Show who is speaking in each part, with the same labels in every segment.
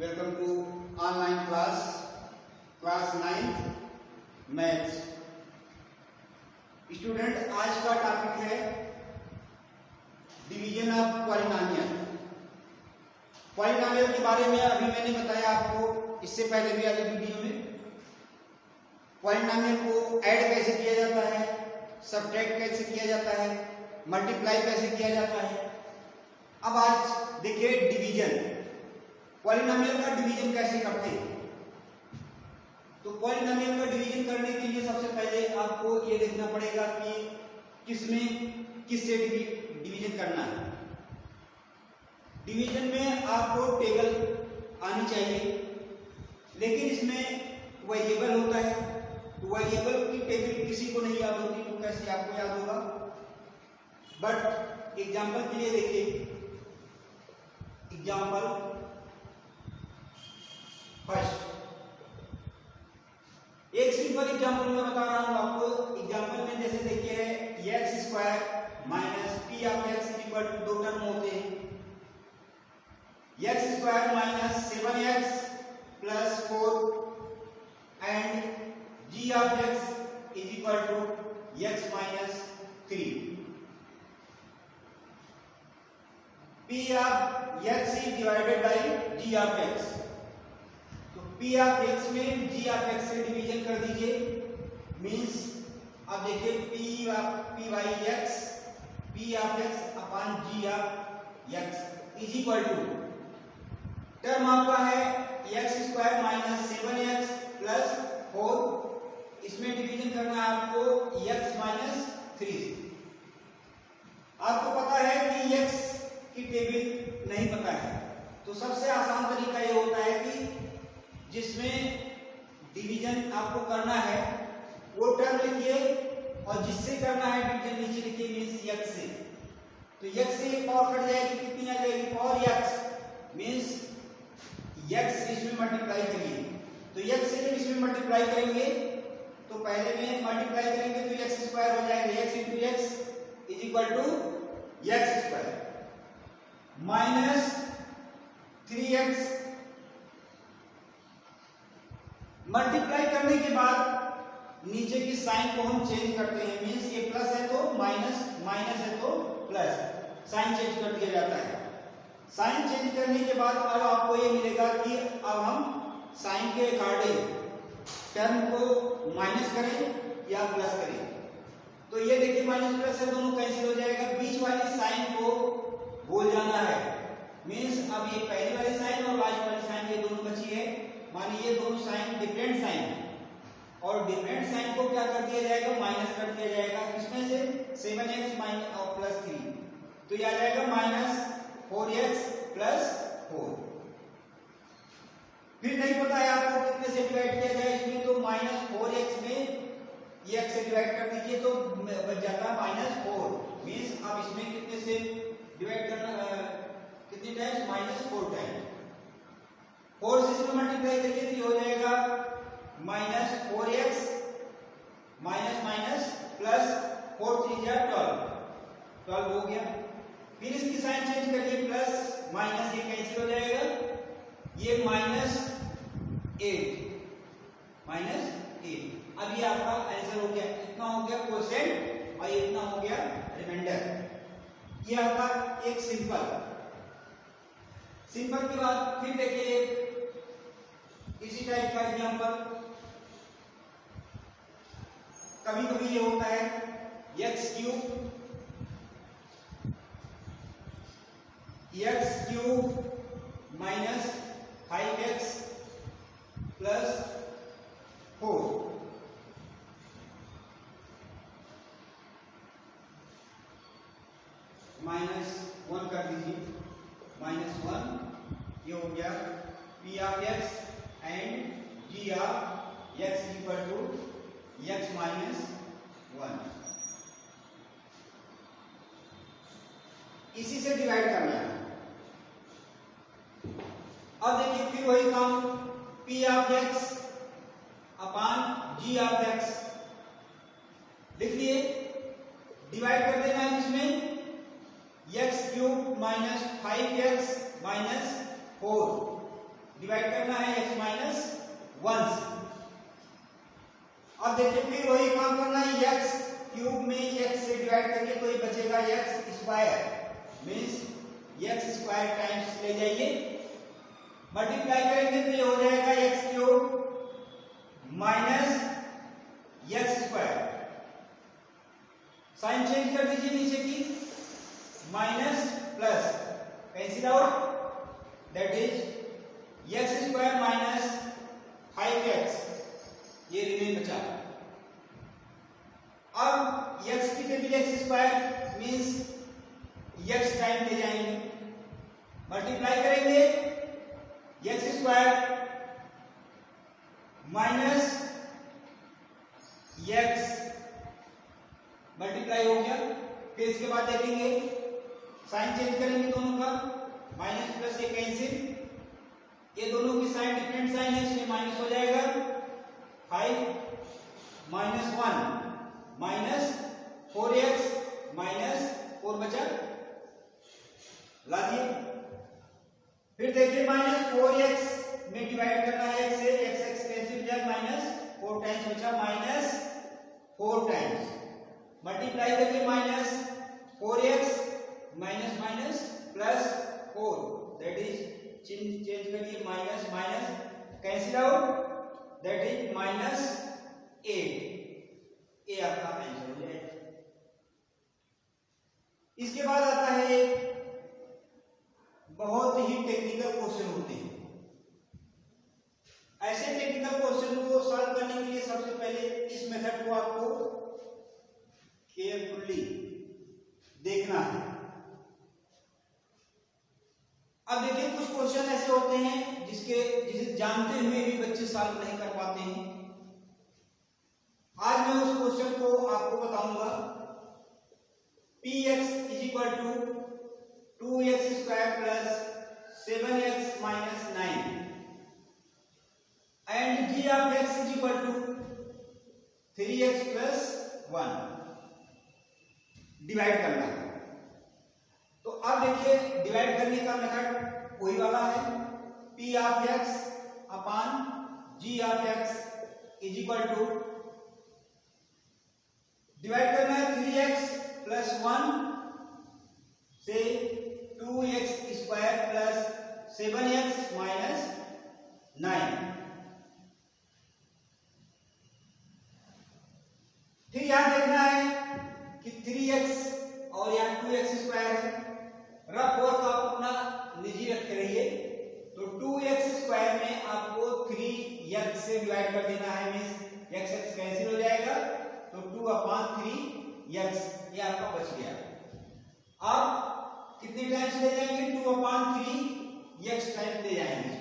Speaker 1: Welcome to online class 9 maths. Student, आज का topic है डिवीजन ऑफ पॉलिनोमियल। पॉलिनोमियल के बारे में अभी मैंने बताया आपको इससे पहले भी वाली वीडियो में। पॉलिनोमियल को ऐड कैसे किया जाता है, सब्ट्रैक्ट कैसे किया जाता है, मल्टीप्लाई कैसे किया जाता है। अब आज देखिए डिवीजन, पॉलिनोमियल का डिवीजन कैसे करते हैं। तो पॉलिनोमियल का डिवीजन करने के लिए सबसे पहले आपको ये देखना पड़ेगा कि किससे डिवीजन करना है। डिवीजन में आपको टेबल आनी चाहिए, लेकिन इसमें वेरिएबल होता है, तो वेरिएबल की टेबल किसी को नहीं याद होती, तो कैसे आपको याद होगा। बट एग्जांपल के लिए देखिए, एग्जांपल फर्स्ट, एक सिंपल एग्जांपल मैं बता रहा हूं आपको। एग्जांपल में जैसे देखिए x square minus p of x equal to दो टर्म होते हैं, x square minus 7x plus 4 and g of x is equal to x minus 3। P of x is divided by g of x, तो p of x में g of x से division कर दीजिए। Means अब देखिए P by x, p of x upon g of x is equal to, term आपका है x square minus 7x plus 4, इसमें डिवीजन करना है आपको x माइनस 3। आपको पता है कि x की टेबल नहीं पता है, तो सबसे आसान तरीका ये होता है कि जिसमें डिवीजन आपको करना है वो टर्म लिखिए, और जिससे करना है डिवीजन नीचे लिखिए, मींस x से। तो x से पावर कट जाएगी, कितनी आ जाएगी, पावर x, मींस x इसमें मल्टीप्लाई करिए। तो x से जब इसमें मल्टीप्लाई करेंगे तो पहले में मल्टीप्लाई करेंगे तो x स्क्वायर हो जाएगा, x into x is equal to x square minus 3x। Multiply करने के बाद नीचे की साइन को हम चेंज करते हैं, मींस ये प्लस है तो माइनस, माइनस है तो प्लस, साइन चेंज कर दिया जाता है। साइन चेंज करने के बाद अब आपको ये मिलेगा कि अब हम साइन के अकॉर्डिंग टर्म को माइनस करें या प्लस करें। तो ये देखिए माइनस प्लस है, दोनों कैंसिल हो जाएगा, बीच वाली साइन को भूल जाना है। मींस अब ये पहली वाली साइन और लास्ट वाली साइन ये दोनों बची है। मानिए ये दोनों साइन डिफरेंट साइन है, और डिफरेंट साइन को क्या कर दिया जाएगा, माइनस कर दिया जाएगा। इसमें से 7x माइनस और प्लस 3, तो ये आ जाएगा माइनस 4x प्लस 4। फिर नहीं पता है आपको कितने से डिवाइड किया जाए इसमें, तो माइनस 4x में ये x से डिवाइड कर दीजिए तो बच जाता है माइनस 4। मींस अब इसमें कितने से डिवाइड करना, कितनी टाइम्स, माइनस 4 टाइम्स। 4 से इसमें मल्टीप्लाई करिए तो हो जाएगा minus 4x minus minus plus 4 3 जा 12 हो गया। फिर इसकी साइन चेंज करिए, प्लस माइनस ये कैंसिल हो जाएगा, ये माइनस 8। अब ये आपका आंसर हो गया, इतना हो गया क्वोशिएंट और इतना हो गया रिमाइंडर। ये आपका एक सिंपल के बाद फिर देखिए इसी टाइप का एग्जांपल। कभी कभी ये होता है x cube minus 5x plus 4, minus 1 कर दीजिए, माइनस 1 ये हो गया p of x and g of x equal to x minus 1। इसी से डिवाइड करना है। अब देखिए फिर वही काम, p of x upon g of x लिख लिए, डिवाइड कर देना है इसमें x cube minus 5x minus 4 divide करना है x माइनस 1 से। अब देखिए फिर वही काम करना है, x क्यूब में x से डिवाइड करिए तो ये बचेगा x square, means x square times ले जाइए, मल्टीप्लाई करेंगे तो ये हो जाएगा x cube minus x square. Sign change कर दीजिए नीचे की, minus plus cancel out, that is x square minus 5x, ये रिमेन बचा। अब x की जगह x square means x time ले जाएंगे, मल्टीप्लाई करेंगे x square minus x, multiply हो गया। फिर इसके बाद देखेंगे साइन चेंज करेंगे दोनों का, माइनस प्लस ये कैंसिल, ये दोनों की साइन डिफरेंट साइन है इसलिए माइनस हो जाएगा। 5 माइनस 1 माइनस 4x माइनस 4 बचा, ला दिए। फिर देखिए माइनस 4x में डिवाइड करना है x से, x कैंसिल हो जाए, माइनस 4 टाइम्स बचा, माइनस 4 टाइम्स, मल्टीप्लाई करिए minus 4x minus minus plus 4, that is change करिए minus minus cancel out, that is minus 8, ये आपका आंसर हो जाएगा। इसके बाद आता है एक बहुत ही टेक्निकल क्वेश्चन होते हैं। ऐसे टेक्निकल क्वेश्चन को सॉल्व करने के लिए सबसे पहले इस मेथड को आपको केयरफुली देखना है। अब देखिए कुछ क्वेश्चन ऐसे होते हैं जिसे जानते हुए भी बच्चे सॉल्व नहीं कर पाते हैं। आज मैं उस क्वेश्चन को आपको बताऊंगा। px is equal to 2x square plus 7x minus 9 and g of x is equal to 3x plus 1, divide करना है। तो अब देखिए डिवाइड करने का मेथड वही वाला है, p of x upon g of x is equal to, divide करना है 3x प्लस 1 से 2x square plus 7x minus 9। फिर यहां देखना है कि 3x और यहां 2x स्क्वायर है, रफ वर्क आप अपना निजी रखे रहिए। तो 2x स्क्वायर में आपको 3x से डिवाइड कर देना है, मींस x कैंसिल हो जाएगा, तो 2 अपॉन 3x ये आपका बच गया। अब कितने टाइम्स ले जाएंगे, 2 अपॉन 3x टाइम्स ले जाएंगे।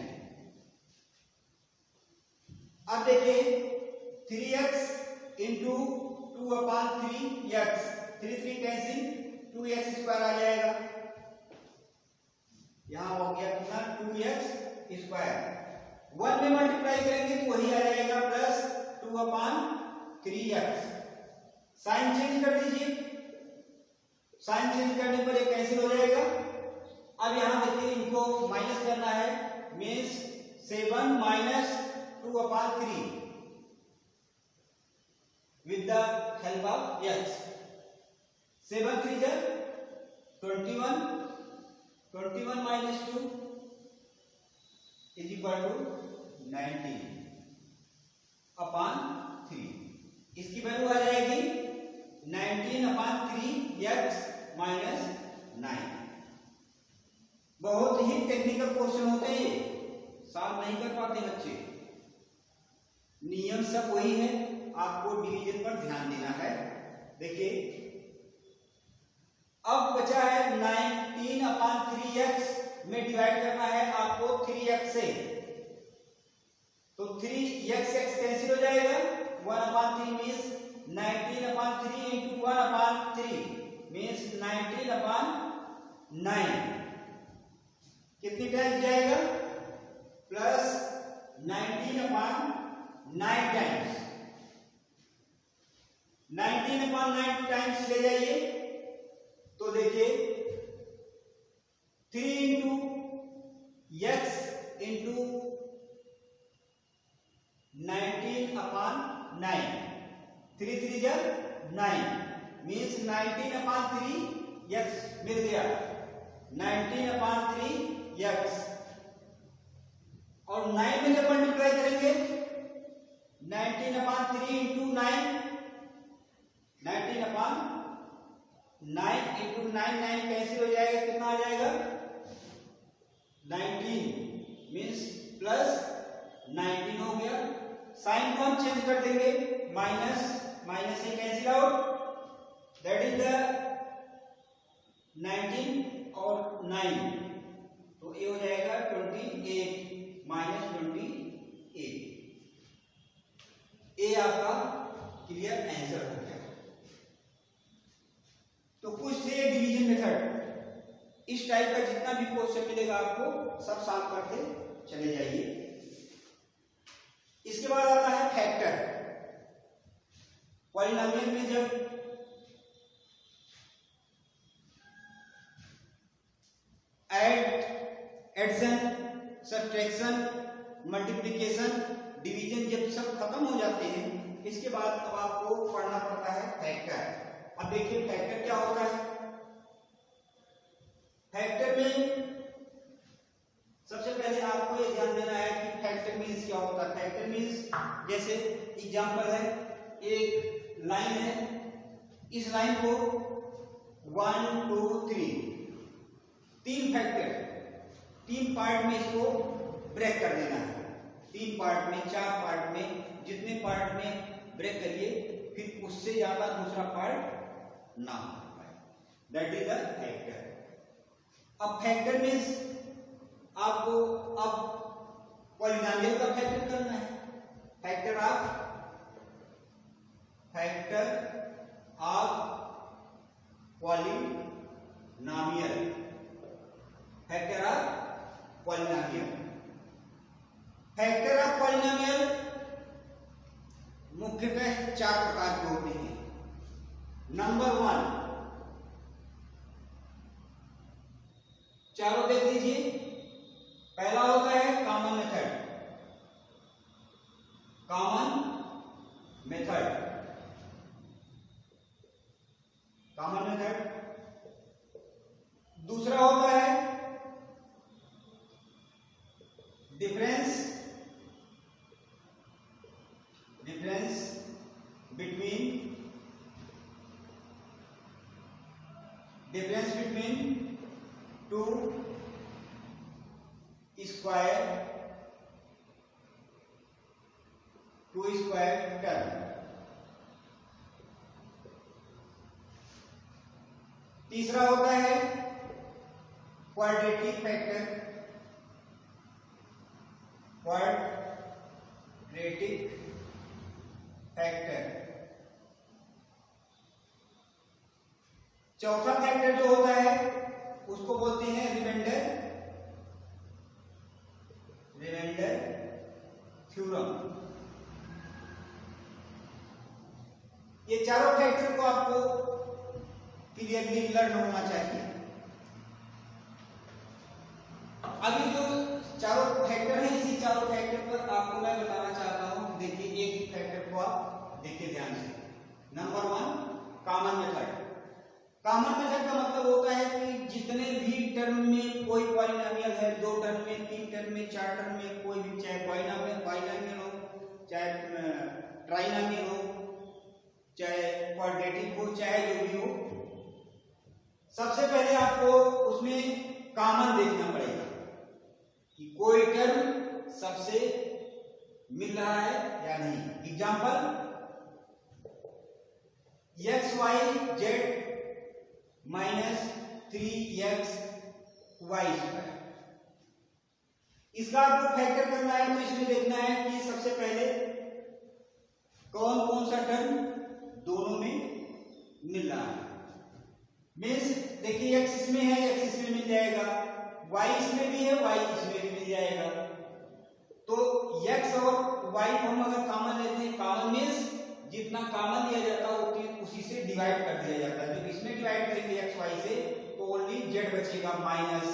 Speaker 1: अब देखिए 3x into 2 upon 3x, 3 cancel, 2x square आ जाएगा, यहां हो गया कितना 2x स्क्वायर। 1 में मल्टीप्लाई करेंगे तो वही आ जाएगा plus 2 upon 3x। Sign change कर दीजिए, साइन चेंज करने पर ये कैंसिल हो जाएगा। अब यहां देखिए इनको माइनस करना है, means 7 minus 2 upon 3 with the help of x। 7 3 जा 21, 21 minus 2 is equal to 19 upon 3। इसकी वैल्यू आ जाएगी 19 अपॉन 3x माइनस 9। बहुत ही टेक्निकल क्वेश्चन होते हैं, सॉल्व नहीं कर पाते बच्चे। नियम सब वही है, आपको डिवीजन पर ध्यान देना है। देखिए अब बचा है 19 अपॉन 3x में डिवाइड करना है आपको 3x से, तो 3x कैंसिल हो जाएगा, 1 upon 3 means 19 upon 3 into 1 upon 3 means 19 upon 9। कितनी टाइम्स जाएगा, plus 19 upon 9 times. 19 upon 9 times ले जाइए तो देखिए 3 इंटू x इंटू 19/9, 3 3 जा 9 मीन्स 19/3 x मिल गया, 19/3 x। और 9 में जब मल्टीप्लाई करेंगे 19/3 इंटू 9, 19/9 इंटू 9, 9 कैंसिल हो जाएगा, कितना आ जाएगा 19 मीन्स प्लस 19 हो गया। साइन को हम चेंज कर देंगे, माइनस माइनस से cancel out, that is the 19 और 9, तो ये हो जाएगा 28 माइनस 28। ये आपका क्लियर आंसर हो गया। तो कुछ थे डिवीजन मेथड, इस टाइप का जितना भी क्वेश्चन मिलेगा आपको सब सॉल्व करते चले जाइए। इसके बाद आता है फैक्टर। पॉलिनोमियल में जब एडिशन, सब्ट्रैक्शन, मल्टीप्लिकेशन, डिवीजन जब सब खत्म हो जाते हैं, इसके बाद अब आपको पढ़ना पड़ता है फैक्टर। अब देखिए फैक्टर क्या होता है। फैक्टर में सबसे पहले आपको ये ध्यान देना है कि फैक्टर मीन्स क्या होता है। फैक्टर मीन्स जैसे एग्जांपल है, एक लाइन है, इस लाइन को 1 2 3 तीन फैक्टर, तीन पार्ट में इसको ब्रेक कर देना है। तीन पार्ट में, चार पार्ट में, जितने पार्ट में ब्रेक करिए, फिर उससे ज्यादा दूसरा पार्ट ना हो पाए, दैट इज द फैक्टर। अब फैक्टर मीन्स आपको अब पॉलिनोमियल का फैक्टर करना है। Factor of polynomial, factor of polynomial. Factor of polynomial मुख्यतः चार प्रकार के होते हैं। नंबर 1, चारों देख लीजिए। पहला होता है common method. Common method, common method. दूसरा होता है difference between two square term. तीसरा होता है क्वाड्रेटिक फैक्टर, क्वाड्रेटिक फैक्टर। चौथा फैक्टर जो होता है उसको बोलते हैं रिमाइंडर थ्योरम। ये चारों फैक्टर को आपको क्लियरली लर्न होना चाहिए। अभी जो चारों फैक्टर हैं, इसी चारों फैक्टर पर आपको मैं बताना चाहता हूं। देखिए एक फैक्टर को आप देखिए ध्यान से। Number 1 common method. Common method का मतलब होता है कि जितने भी टर्म में कोई पॉलिनोमियल है, 2 टर्म में, 3 टर्म में, 4 टर्म में, कोई भी, चाहे बाइनोमियल हो, चाहे ट्राइनोमियल हो, चाहे क्वाड्रेटिक हो, चाहे जो भी हो, सबसे पहले आपको उसमें कॉमन देखना पड़ेगा कि कोई टर्म सबसे मिल रहा है या नहीं। Example xyz minus 3xy²। इसका आपको फैक्टर करना है, तो इसमें देखना है कि सबसे पहले कौन कौन सा टर्म दोनों में मिल रहा है। मीन्स देखिए x इसमें है, x इसमें मिल जाएगा, y इसमें भी है, y इसमें भी मिल जाएगा। तो x और y को हम अगर कॉमन लेते हैं, कॉमन मीन्स जितना कॉमन लिया जाता है उसी से डिवाइड कर दिया जाता है। जब इसमें डिवाइड करेंगे x y से तो ओनली z बचेगा माइनस,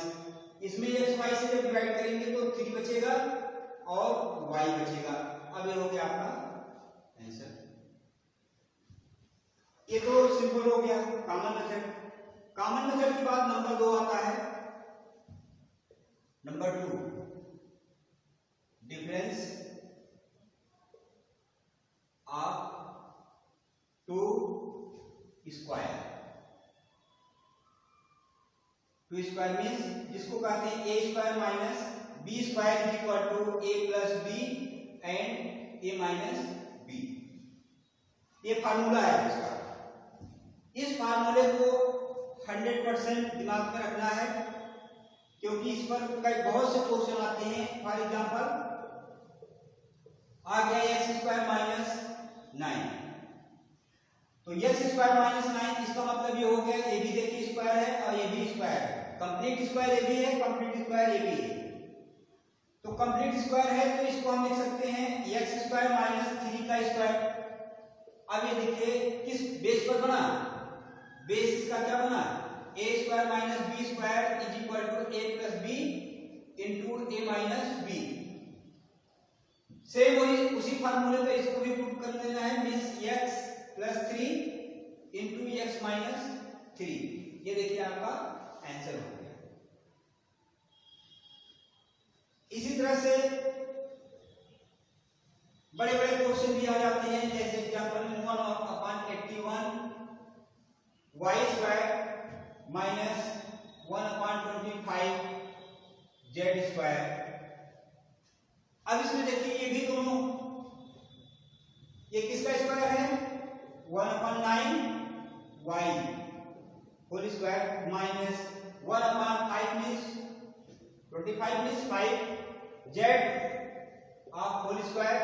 Speaker 1: इसमें एक्स वाई से जब डिवाइड करेंगे तो 3 बचेगा और y बचेगा। अब ये हो गया आपका आंसर। ये तो सिंपल हो गया कॉमन मेथड। कॉमन मेथड के बाद नंबर 2 आता है। Number 2 difference of two square. Two square means जिसको कहते हैं a square minus B square is equal to A plus b and a minus b. ये फार्मूला है इसका। इस फार्मूले को 100% दिमाग में रखना है क्योंकि इस पर कई बहुत से क्वेश्चन आते हैं। फॉर एग्जांपल आ गया एक्स स्क्वायर माइनस 9, तो एक्स स्क्वायर माइनस 9 इसका मतलब ये हो गया ए बी देखिए स्क्वायर है और ए बी स्क्वायर है। कंप्लीट स्क्वायर ए बी है, कंप्लीट स्क्वायर ए बी है। तो कंप्लीट स्क्वायर है तो इसको हम लिख सकते हैं एक्स स्क्वायर माइनस 3 का स्क्वायर। अब ये देखिए किस बेस पर बना, बेस इसका क्या बना, A square minus B square is equal to A plus B into A minus B. Same वही उसी फार्मूले पे इसको भी पुट कर देना है, means x plus 3 into x minus 3। ये देखिए आपका आंसर हो गया। इसी तरह से बड़े बड़े क्वेश्चन भी आ जाते हैं, जैसे example 1/81 y square minus 1/25 z square. अब इसमें देखिए ये भी दोनों, ये किसका स्क्वायर है 1/9 y whole square minus 1/5 means 25 means 5 z of whole square.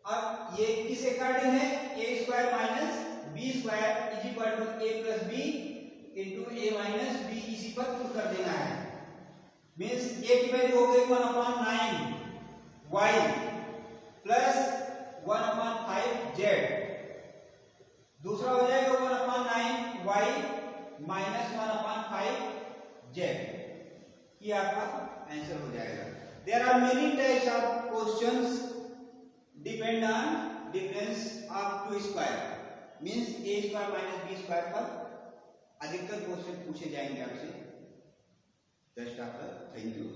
Speaker 1: अब ये किस अकॉर्डिंग है, A square minus B square is equal to A plus B into A minus B. इसी पर पुट कर देना है, मीन्स ए की वैल्यू हो गई 1/9 y प्लस 1/5 z। दूसरा हो जाएगा 1/9 y माइनस 1/5 z। ये आपका आंसर हो जाएगा। There are many types of questions depend on difference of two square, means a square minus B square पर अधिकतर क्वेश्चन पूछे जाएंगे आपसे। Just after, thank you.